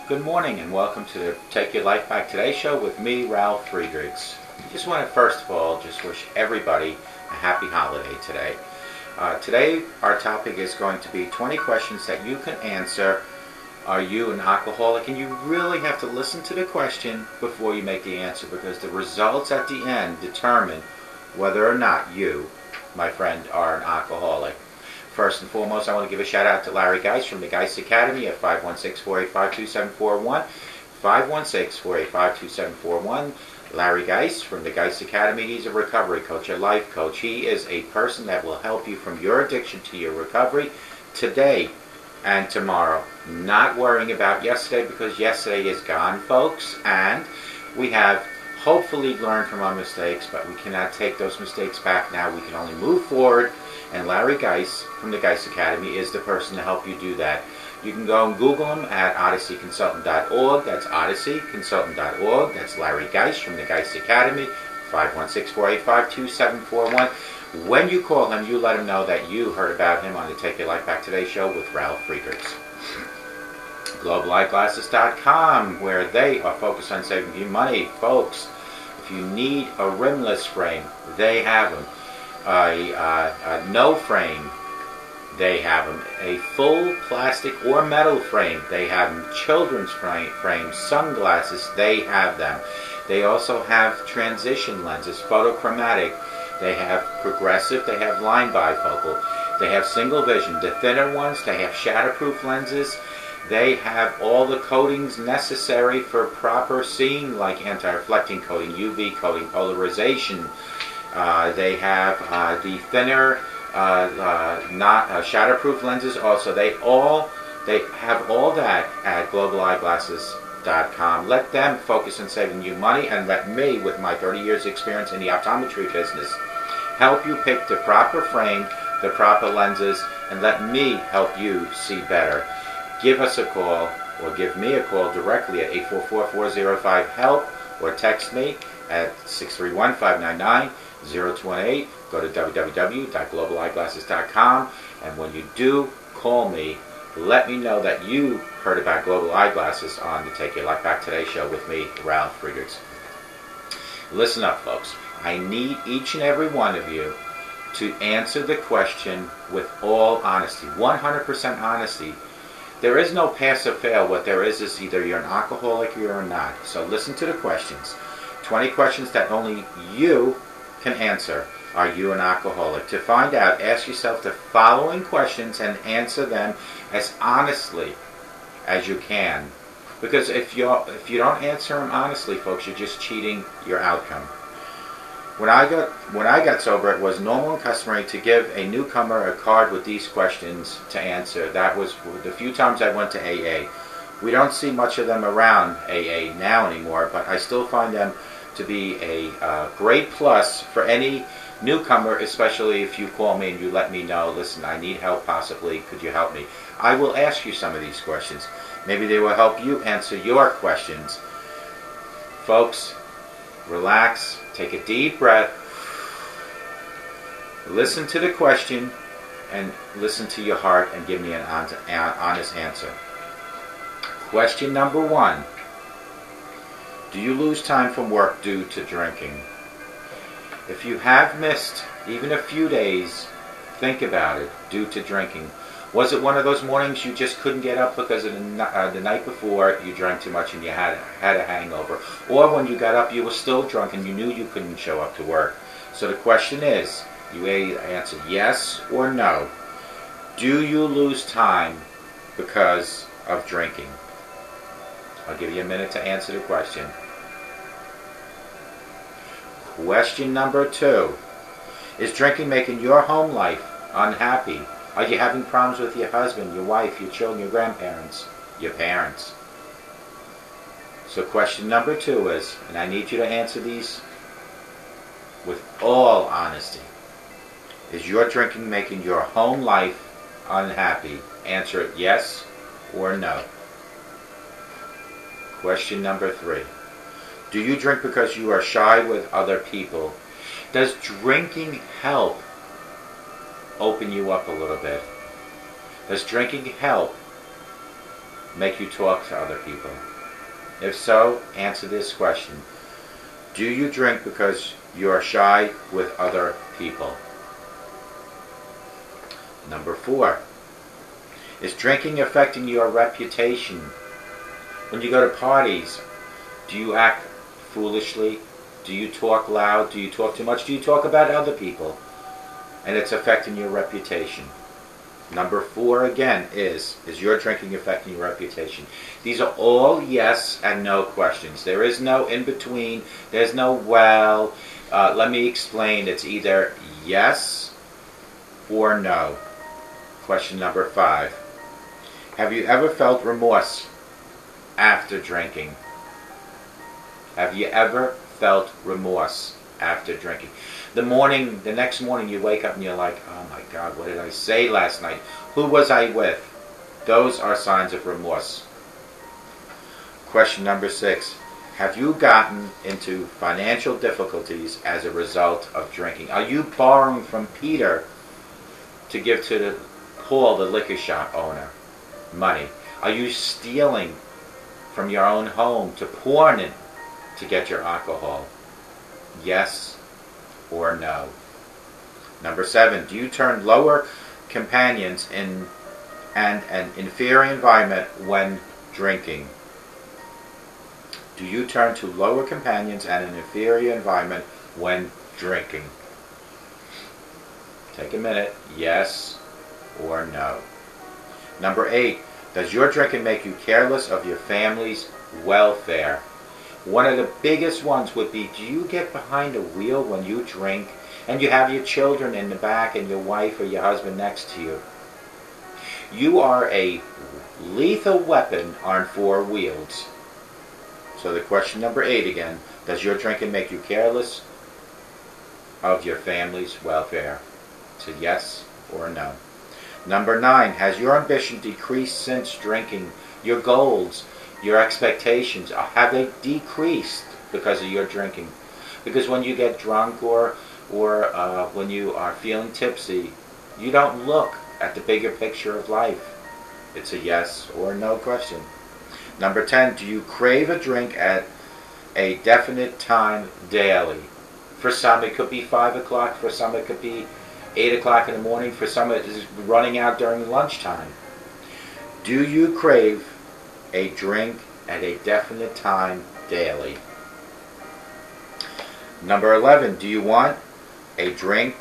Good morning and welcome to the Take Your Life Back Today show with me, Ralf Friedrichs. Just want to first of all just wish everybody a happy holiday today. Today our topic is going to be 20 questions that you can answer. Are you an alcoholic? And you really have to listen to the question before you make the answer, because the results at the end determine whether or not you, my friend, are an alcoholic. First and foremost, I want to give a shout out to Larry Geist from the Geist Academy at 516-485-2741. 516-485-2741. Larry Geist from the Geist Academy. He's a recovery coach, a life coach. He is a person that will help you from your addiction to your recovery today and tomorrow. Not worrying about yesterday, because yesterday is gone, folks, and we have hopefully learned from our mistakes, but we cannot take those mistakes back now. We can only move forward. And Larry Geist from the Geist Academy is the person to help you do that. You can go and Google him at odysseyconsultant.org. That's odysseyconsultant.org. That's Larry Geist from the Geist Academy, 516-485-2741. When you call him, you let him know that you heard about him on the Take Your Life Back Today show with Ralf Friedrichs. GlobalEyeglasses.com, where they are focused on saving you money. Folks, if you need a rimless frame, they have them. No frame, they have them. A full plastic or metal frame, they have them. Children's frames, sunglasses, they have them. They also have transition lenses, photochromatic. They have progressive, they have line bifocal. They have single vision. The thinner ones, they have shatterproof lenses. They have all the coatings necessary for proper seeing, like anti-reflecting coating, UV coating, polarization. They have the thinner, not shatterproof lenses. Also, they have all that at GlobalEyeglasses.com. Let them focus on saving you money, and let me, with my 30 years experience in the optometry business, help you pick the proper frame, the proper lenses, and let me help you see better. Give us a call, or give me a call directly at 844-405-HELP, or text me at 631-599-0218. Go to www.globaleyeglasses.com, and when you do call me, let me know that you heard about Global Eyeglasses on the Take Your Life Back Today show with me, Ralf Friedrichs. Listen up, folks. I need each and every one of you to answer the question with all honesty, 100% honesty. There is no pass or fail. What there is either you're an alcoholic or you're not. So listen to the questions. 20 questions that only you can answer. Are you an alcoholic? To find out, ask yourself the following questions and answer them as honestly as you can. Because if you don't answer them honestly, folks, you're just cheating your outcome. When I got sober, it was normal and customary to give a newcomer a card with these questions to answer. That was the few times I went to AA. We don't see much of them around AA now anymore, but I still find them to be a great plus for any newcomer, especially if you call me and you let me know, listen, I need help possibly, could you help me? I will ask you some of these questions. Maybe they will help you answer your questions. Folks, relax, take a deep breath, listen to the question, and listen to your heart and give me an honest answer. Question number 1. Do you lose time from work due to drinking? If you have missed even a few days, think about it, due to drinking. Was it one of those mornings you just couldn't get up because of the night before you drank too much and you had a hangover? Or when you got up you were still drunk and you knew you couldn't show up to work? So the question is, you either answer yes or no. Do you lose time because of drinking? I'll give you a minute to answer the question. Question number 2. Is drinking making your home life unhappy? Are you having problems with your husband, your wife, your children, your grandparents, your parents? So question number 2 is, and I need you to answer these with all honesty, is your drinking making your home life unhappy? Answer it yes or no. Question number 3. Do you drink because you are shy with other people? Does drinking help open you up a little bit? Does drinking help make you talk to other people? If so, answer this question. Do you drink because you are shy with other people? Number 4. Is drinking affecting your reputation? When you go to parties, do you act foolishly? Do you talk loud? Do you talk too much? Do you talk about other people? And it's affecting your reputation. Number 4 again is your drinking affecting your reputation? These are all yes and no questions. There is no in between. There's no well. Let me explain. It's either yes or no. Question number 5. Have you ever felt remorse after drinking? Have you ever felt remorse after drinking? The next morning you wake up and you're like, oh my God, what did I say last night? Who was I with? Those are signs of remorse. Question number 6. Have you gotten into financial difficulties as a result of drinking? Are you borrowing from Peter to give to Paul, the liquor shop owner, money? Are you stealing from your own home to pawn it to get your alcohol? Yes or no? Number 7, do you turn lower companions in an inferior environment when drinking? Do you turn to lower companions and an inferior environment when drinking? Take a minute. Yes or no? Number 8, does your drinking make you careless of your family's welfare? One of the biggest ones would be, do you get behind a wheel when you drink and you have your children in the back and your wife or your husband next to you? You are a lethal weapon on 4 wheels. So the question number 8 again, does your drinking make you careless of your family's welfare? So yes or no? Number 9, has your ambition decreased since drinking? Your goals, your expectations, have they decreased because of your drinking? Because when you get drunk or when you are feeling tipsy, you don't look at the bigger picture of life. It's a yes or no question. Number 10, do you crave a drink at a definite time daily? For some it could be 5 o'clock, for some it could be 8 o'clock in the morning, for some it is running out during lunchtime. Do you crave a drink at a definite time daily? Number 11, do you want a drink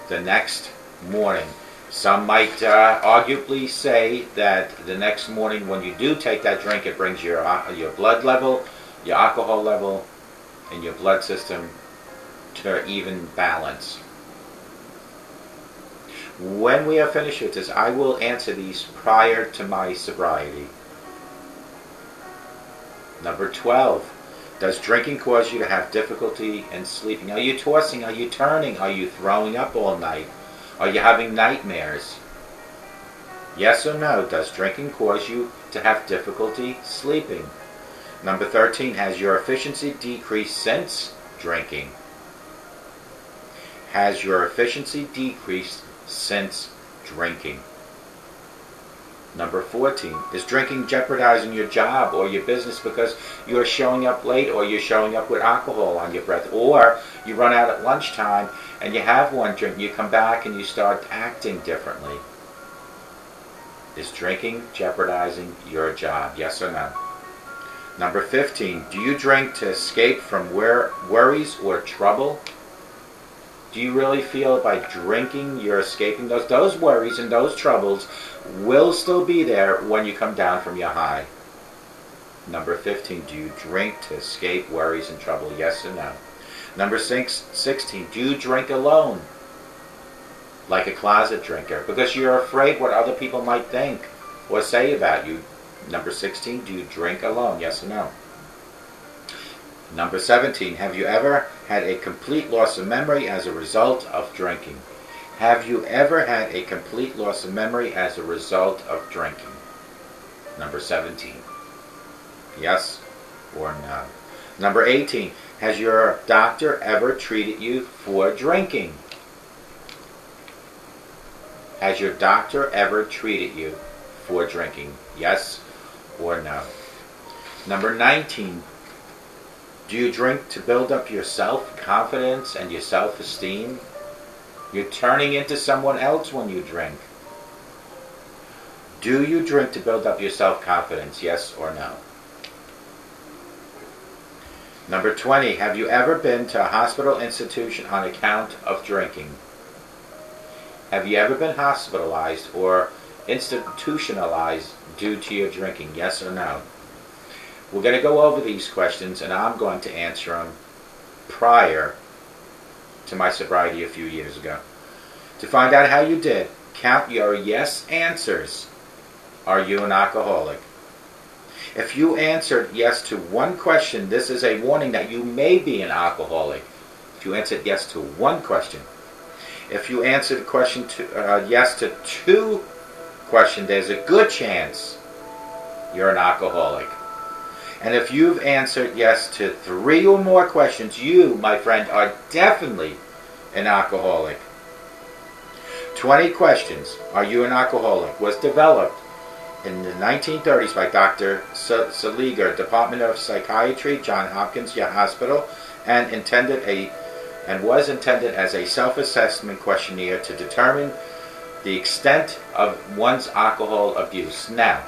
the next morning? Some might arguably say that the next morning when you do take that drink, it brings your blood level, your alcohol level, and your blood system to even balance. When we are finished with this, I will answer these prior to my sobriety. Number 12, does drinking cause you to have difficulty in sleeping? Are you tossing? Are you turning? Are you throwing up all night? Are you having nightmares? Yes or no, does drinking cause you to have difficulty sleeping? Number 13, has your efficiency decreased since drinking? Has your efficiency decreased since drinking? Number 14, is drinking jeopardizing your job or your business because you're showing up late, or you're showing up with alcohol on your breath, or you run out at lunchtime and you have one drink and you come back and you start acting differently? Is drinking jeopardizing your job? Yes or no? Number 15, do you drink to escape from worries or trouble? Do you really feel by drinking you're escaping those worries and those troubles will still be there when you come down from your high? Number 15, do you drink to escape worries and trouble? Yes or no? Number 16, do you drink alone? Like a closet drinker, because you're afraid what other people might think or say about you. Number 16, do you drink alone? Yes or no? Number 17, have you ever had a complete loss of memory as a result of drinking? Have you ever had a complete loss of memory as a result of drinking? Number 17, yes or no? Number 18, has your doctor ever treated you for drinking? Has your doctor ever treated you for drinking? Yes or no? Number 19. Do you drink to build up your self-confidence and your self-esteem? You're turning into someone else when you drink. Do you drink to build up your self-confidence, yes or no? Number 20. Have you ever been to a hospital institution on account of drinking? Have you ever been hospitalized or institutionalized due to your drinking, yes or no? We're going to go over these questions, and I'm going to answer them prior to my sobriety a few years ago. To find out how you did, count your yes answers. Are you an alcoholic? If you answered yes to one question, this is a warning that you may be an alcoholic. If you answered yes to one question. If you answered yes to two questions, there's a good chance you're an alcoholic. And if you've answered yes to 3 or more questions, you, my friend, are definitely an alcoholic. 20 questions, are you an alcoholic, was developed in the 1930s by Dr. Seliger, Department of Psychiatry, Johns Hopkins Hospital, and was intended as a self-assessment questionnaire to determine the extent of one's alcohol abuse. Now,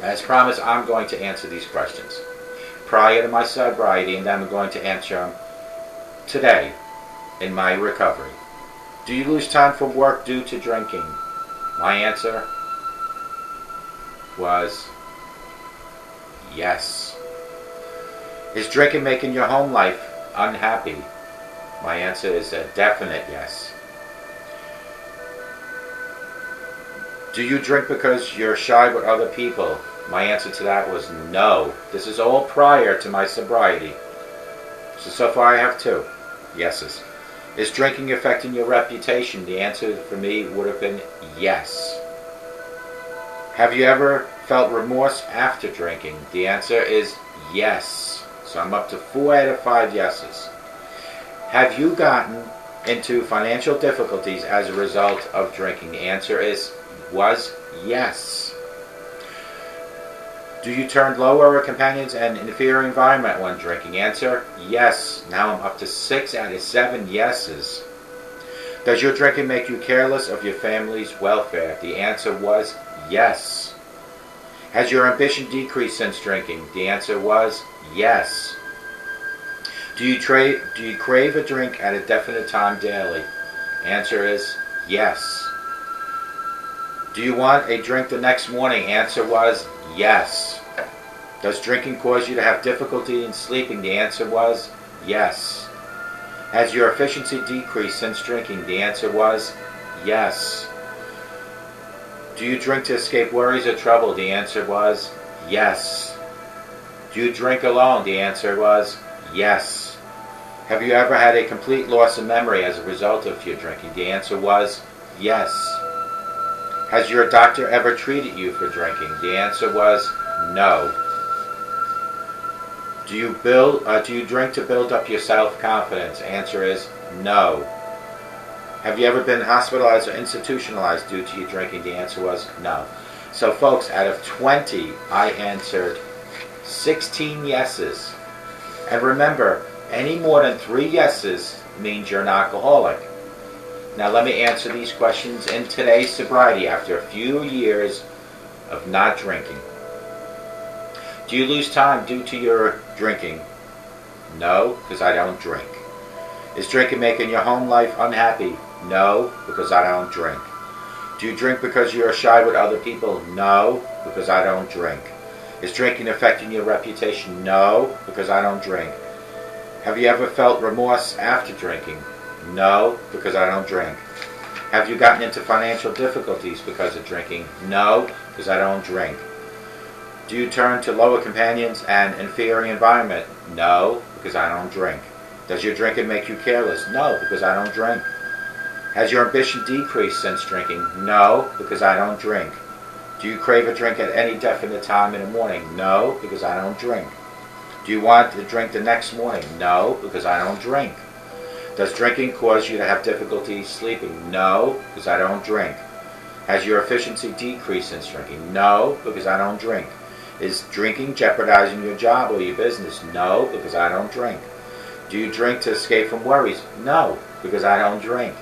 as promised, I'm going to answer these questions prior to my sobriety, and then I'm going to answer them today in my recovery. Do you lose time from work due to drinking? My answer was yes. Is drinking making your home life unhappy? My answer is a definite yes. Do you drink because you're shy with other people? My answer to that was no. This is all prior to my sobriety. So far I have 2 yeses. Is drinking affecting your reputation? The answer for me would have been yes. Have you ever felt remorse after drinking? The answer is yes. So I'm up to 4 out of 5 yeses. Have you gotten into financial difficulties as a result of drinking? The answer was yes. Do you turn lower companions and inferior environment when drinking? Answer, yes. Now I'm up to 6 out of 7 yeses. Does your drinking make you careless of your family's welfare? The answer was yes. Has your ambition decreased since drinking? The answer was yes. Do you crave a drink at a definite time daily? Answer is yes. Do you want a drink the next morning? Answer was yes. Does drinking cause you to have difficulty in sleeping? The answer was yes. Has your efficiency decreased since drinking? The answer was yes. Do you drink to escape worries or trouble? The answer was yes. Do you drink alone? The answer was yes. Have you ever had a complete loss of memory as a result of your drinking? The answer was yes. Has your doctor ever treated you for drinking? The answer was no. Do you drink to build up your self-confidence? Answer is no. Have you ever been hospitalized or institutionalized due to your drinking? The answer was no. So folks, out of 20, I answered 16 yeses. And remember, any more than 3 yeses means you're an alcoholic. Now let me answer these questions in today's sobriety after a few years of not drinking. Do you lose time due to your drinking? No, because I don't drink. Is drinking making your home life unhappy? No, because I don't drink. Do you drink because you're shy with other people? No, because I don't drink. Is drinking affecting your reputation? No, because I don't drink. Have you ever felt remorse after drinking? No, because I don't drink. Have you gotten into financial difficulties because of drinking? No, because I don't drink. Do you turn to lower companions and inferior environment? No, because I don't drink. Does your drinking make you careless? No, because I don't drink. Has your ambition decreased since drinking? No, because I don't drink. Do you crave a drink at any definite time in the morning? No, because I don't drink. Do you want to drink the next morning? No, because I don't drink. Does drinking cause you to have difficulty sleeping? No, because I don't drink. Has your efficiency decreased since drinking? No, because I don't drink. Is drinking jeopardizing your job or your business? No, because I don't drink. Do you drink to escape from worries? No, because I don't drink.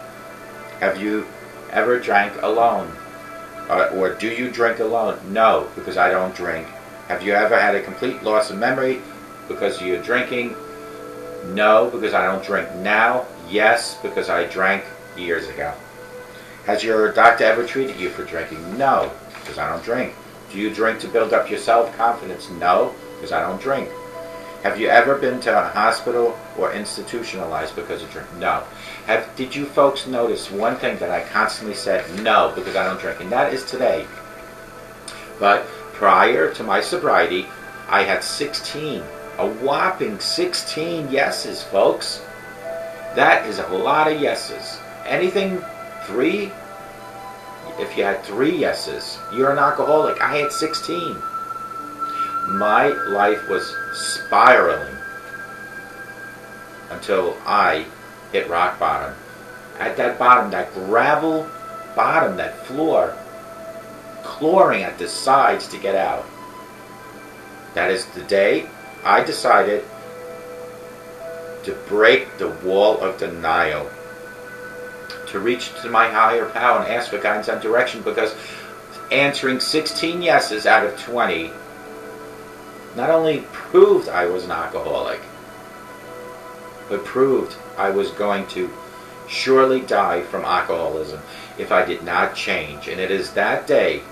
Have you ever drank alone? Or do you drink alone? No, because I don't drink. Have you ever had a complete loss of memory because you're drinking? No, because I don't drink now. Yes, because I drank years ago. Has your doctor ever treated you for drinking? No, because I don't drink. Do you drink to build up your self-confidence? No, because I don't drink. Have you ever been to a hospital or institutionalized because of drink? No. Did you folks notice one thing that I constantly said, no, because I don't drink, and that is today. But prior to my sobriety, I had 16, a whopping 16 yeses, folks. That is a lot of yeses. Anything 3? If you had 3 yeses, you're an alcoholic. I had 16. My life was spiraling until I hit rock bottom. At that bottom, that gravel bottom, that floor, clawing at the sides to get out. That is the day I decided to break the wall of denial, to reach to my higher power and ask for guidance and direction, because answering 16 yeses out of 20 not only proved I was an alcoholic, but proved I was going to surely die from alcoholism if I did not change. And it is that day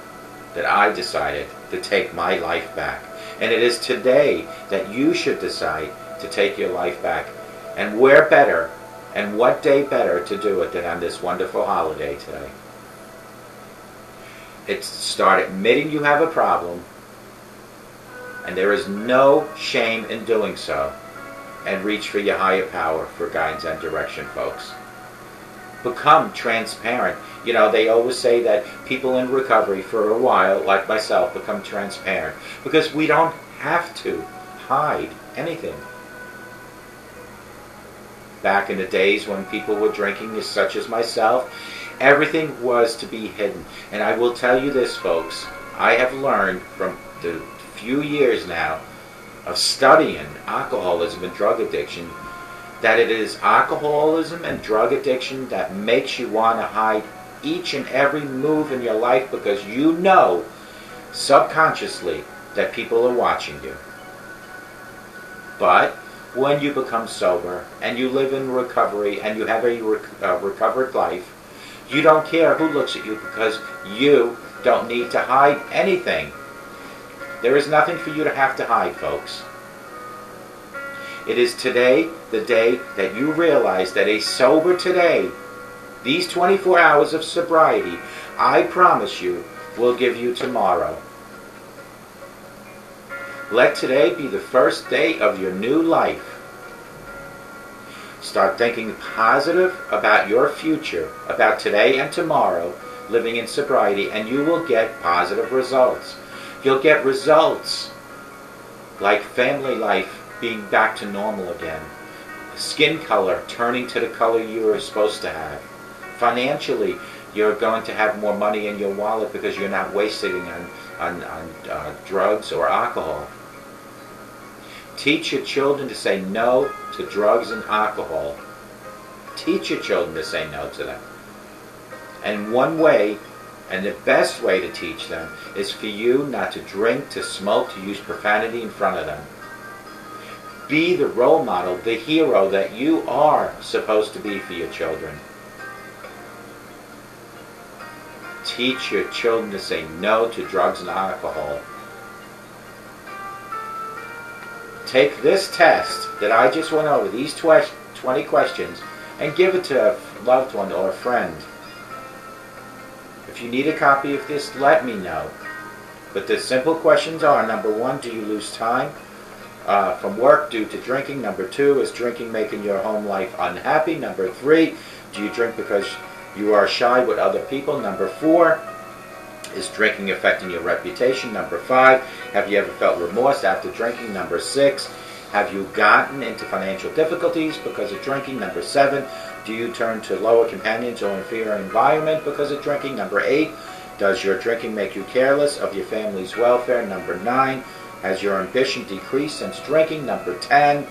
that I decided to take my life back. And it is today that you should decide to take your life back. And where better, and what day better to do it than on this wonderful holiday today? It's start admitting you have a problem, and there is no shame in doing so, and reach for your higher power for guidance and direction, folks. Become transparent. You know, they always say that people in recovery for a while, like myself, become transparent, because we don't have to hide anything. Back in the days when people were drinking, such as myself, everything was to be hidden. And I will tell you this, folks, I have learned from the few years now of studying alcoholism and drug addiction that it is alcoholism and drug addiction that makes you want to hide each and every move in your life, because you know subconsciously that people are watching you. But when you become sober and you live in recovery and you have a recovered life, you don't care who looks at you, because you don't need to hide anything. There is nothing for you to have to hide, folks. It is today the day that you realize that a sober today, these 24 hours of sobriety, I promise you, will give you tomorrow. Let today be the first day of your new life. Start thinking positive about your future, about today and tomorrow, living in sobriety, and you will get positive results. You'll get results like family life being back to normal again, skin color turning to the color you were supposed to have. Financially, you're going to have more money in your wallet because you're not wasting on drugs or alcohol. Teach your children to say no to drugs and alcohol. Teach your children to say no to them. And one way, and the best way to teach them, is for you not to drink, to smoke, to use profanity in front of them. Be the role model, the hero that you are supposed to be for your children. Teach your children to say no to drugs and alcohol. Take this test that I just went over, these 20 questions, and give it to a loved one or a friend. If you need a copy of this, let me know. But the simple questions are, number 1, do you lose time from work due to drinking? Number 2, is drinking making your home life unhappy? Number 3, do you drink because you are shy with other people? Number 4, is drinking affecting your reputation? Number 5, have you ever felt remorse after drinking? Number 6, have you gotten into financial difficulties because of drinking? Number 7, do you turn to lower companions or inferior environment because of drinking? Number 8, Does your drinking make you careless of your family's welfare? Number 9. Has your ambition decreased since drinking? Number 10.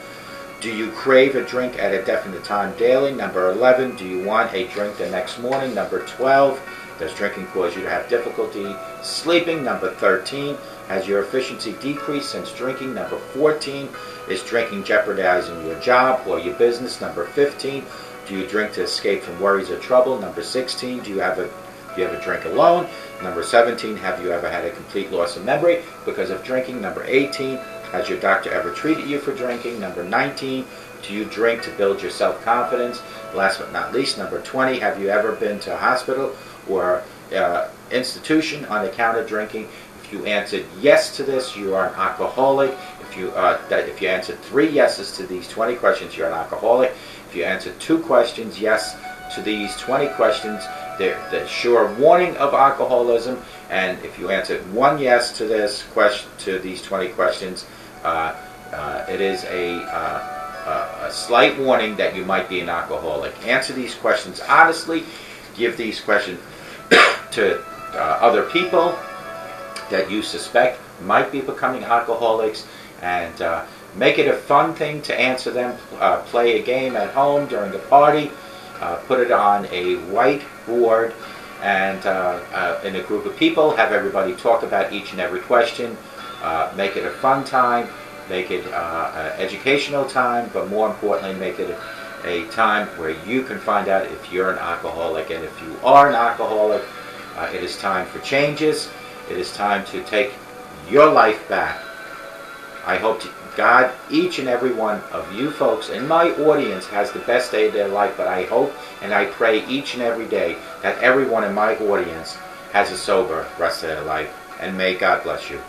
Do you crave a drink at a definite time daily? Number 11. Do you want a drink the next morning? Number 12. Does drinking cause you to have difficulty sleeping? Number 13. Has your efficiency decreased since drinking? Number 14. Is drinking jeopardizing your job or your business? Number 15. Do you drink to escape from worries or trouble? Number 16. Do you ever drink alone? Number 17. Have you ever had a complete loss of memory because of drinking? Number 18. Has your doctor ever treated you for drinking? Number 19. Do you drink to build your self-confidence? Last but not least, number 20. Have you ever been to a hospital or institution on account of drinking? If you answered yes to this, you are an alcoholic. If you answered 3 yeses to these 20 questions, you're an alcoholic. If you answered 2 questions yes to these 20 questions, the sure warning of alcoholism. And if you answered 1 yes to this question, to these 20 questions, it is a slight warning that you might be an alcoholic. Answer these questions honestly. Give these questions to other people that you suspect might be becoming alcoholics, and make it a fun thing to answer them. Play a game at home during the party. Put it on a whiteboard, and in a group of people, have everybody talk about each and every question. Make it a fun time. Make it an educational time, but more importantly, make it a time where you can find out if you're an alcoholic. And if you are an alcoholic, it is time for changes. It is time to take your life back. I hope to God each and every one of you folks in my audience has the best day of their life, but I hope and I pray each and every day that everyone in my audience has a sober rest of their life. And may God bless you.